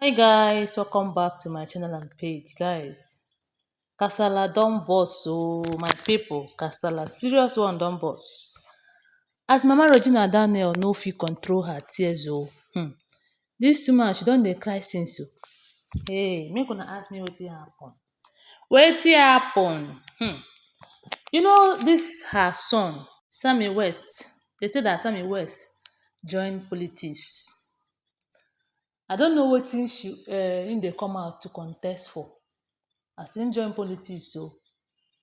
Hi guys, welcome back to my channel and page. Guys, kasala don burst my people. Kasala serious one don burst. As Mama Regina Daniel no fit control her tears Dis woman she don dey cry since Hey, make una ask me wetin happen. Wetin happen? You know dis her son, Sammy West. They say that Sammy West join politics. I don't know wetin im dey come out to contest for. As im join politics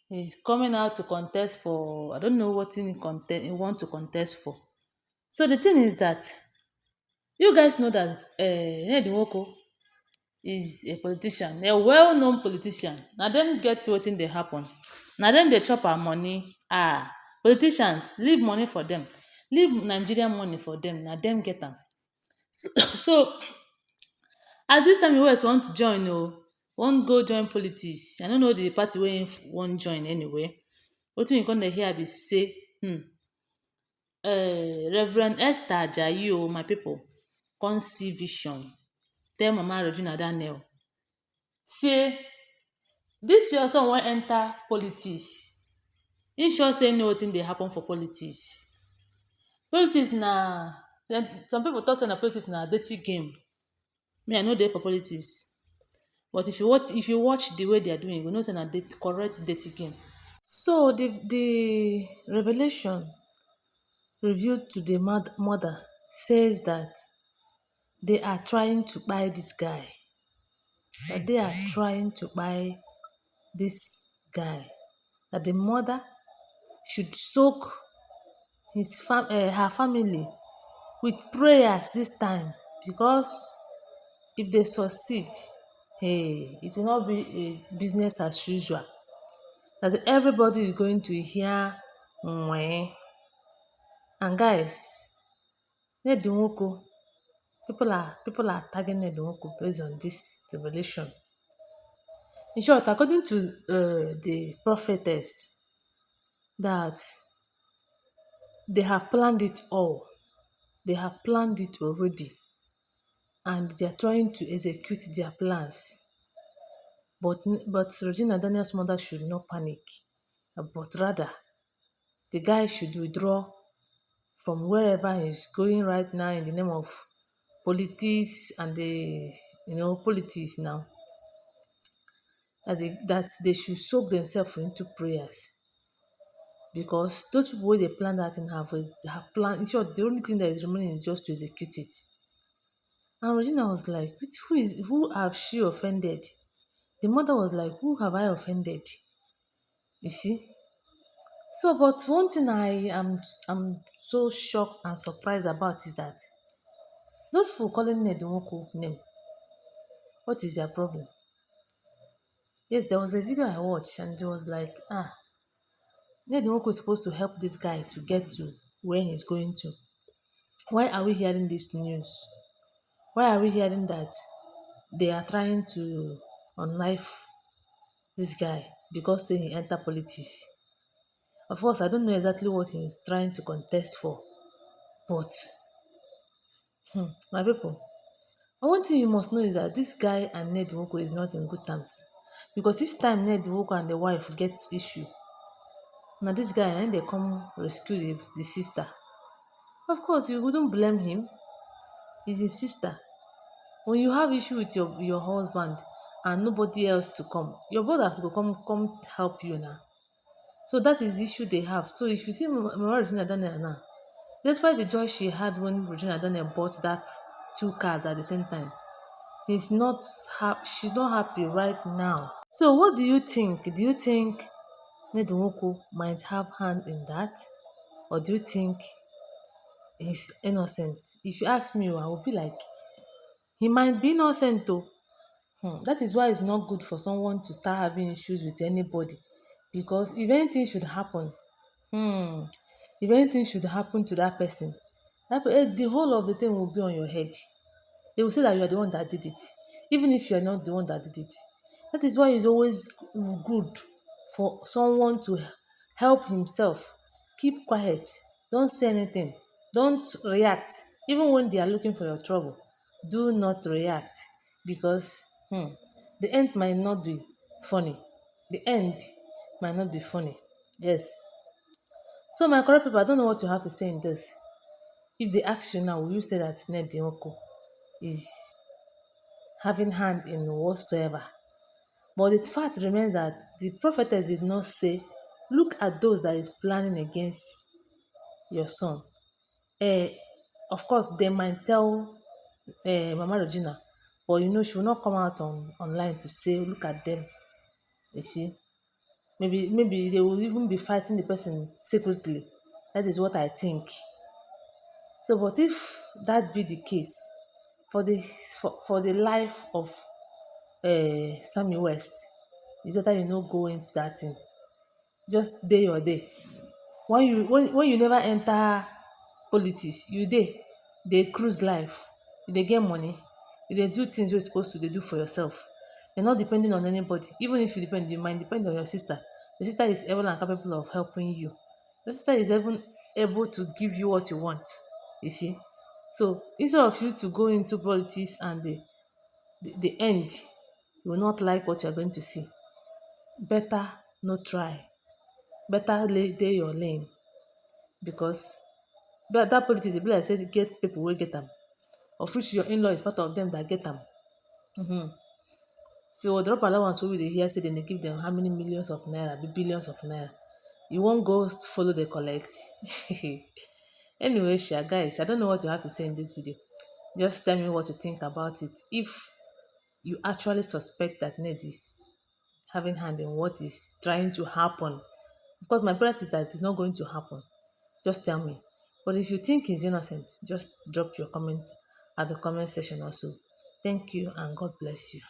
he's coming out to contest for, I don't know wetin he want to contest for. So the thing is that you guys know that Nnedi Nwoko is a politician, a well-known politician. Na dem get wetin dey happen. Na dem dey chop our money. Politicians, leave money for them. Leave Nigerian money for them. Na dem get am. So as dis Sammy West want to join wan go join politics. I no know the party wey im wan join anyway. Wetin we come dey hear be say Reverend Esther Ajayi my people come see vision tell Mama Regina Daniel say dis your son wan enter politics. Im sure say know wetin dey happen for politics. Politics na some people talk say na politics na dirty game. Me I no dey for politics, but if you watch the way they are doing, you go know say na correct dirty game. So the revelation revealed to the mother says that they are trying to buy this guy. That they are trying to buy this guy. That the mother should soak her family with prayers this time, because if they succeed, it will not be a business as usual. That everybody is going to hear mweh. And guys, Nnedi Nwoko, people are tagging Nnedi Nwoko based on this revelation. In short, according to the prophetess, that they have planned it all. They have planned it already. And they are trying to execute their plans. But Regina Daniel's mother should not panic. But rather, the guy should withdraw from wherever he's going right now in the name of politics and politics now. That they should soak themselves into prayers. Because those people where they plan that thing have planned. In short, the only thing that is remaining is just to execute it. And Regina was like, who have she offended? The mother was like, who have I offended? You see? So, but one thing I'm so shocked and surprised about is that those people calling Nnedi Nwoko name, what is their problem? Yes, there was a video I watched and it was like, Nnedi Nwoko is supposed to help this guy to get to where he's going to. Why are we hearing this news? Why are we hearing that they are trying to unlife this guy because say he enter politics? Of course, I don't know exactly what he's trying to contest for. But, my people, one thing you must know is that this guy and Nnedi Nwoko is not in good terms. Because each time Nnedi Nwoko and the wife gets issue, now this guy and they come rescue the sister. Of course, you wouldn't blame him. He's his sister. When you have issue with your husband and nobody else to come, your brothers will come help you now. So that is the issue they have. So if you see Mama Regina Daniel now, despite the joy she had when Regina Daniel bought that 2 cars at the same time, she's not happy right now. So what do you think? Do you think Nnedi Nwoko might have hand in that? Or do you think he's innocent? If you ask me, I would be like, he might be innocent though. That is why it's not good for someone to start having issues with anybody. Because if anything should happen, to that person, the whole of the thing will be on your head. They will say that you are the one that did it, even if you are not the one that did it. That is why it's always good for someone to help himself. Keep quiet. Don't say anything. Don't react. Even when they are looking for your trouble, do not react. because the end might not be funny. The end might not be funny. Yes. So my correct people, I don't know what you have to say in this. If they ask you now, will you say that Nnedi Nwoko is having hand in whatsoever? But the fact remains that the prophetess did not say, look at those that is planning against your son. Eh, of course, they might tell Mama Regina, but she will not come out online to say, look at them. You see, maybe they will even be fighting the person secretly. That is what I think. So, but if that be the case, for the for the life of Sammy West, it's better go into that thing. Just day your day. When you never enter politics, you dey cruise life, you dey get money, you dey do things wey you suppose to dey do for yourself. You're not depending on anybody. Even if you depend, you might depend on your sister. Your sister is able and capable of helping you. Your sister is even able to give you what you want. You see? So instead of you to go into politics and the end, you will not like what you're going to see. Better no try. Better dey your lane, because that politics e be like say get people wey get am, of which your in-law is part of them that get am. So drop allowance wey we dey hear say dem dey give them how many millions of naira, billions of naira, you wan go follow dey collect? Anyway guys, I don't know what you have to say in this video. Just tell me what you think about it. If you actually suspect that Ned is having hand in what is trying to happen, because my prayer is that it's not going to happen, just tell me. But if you think he's innocent, just drop your comment at the comment section also. Thank you and God bless you.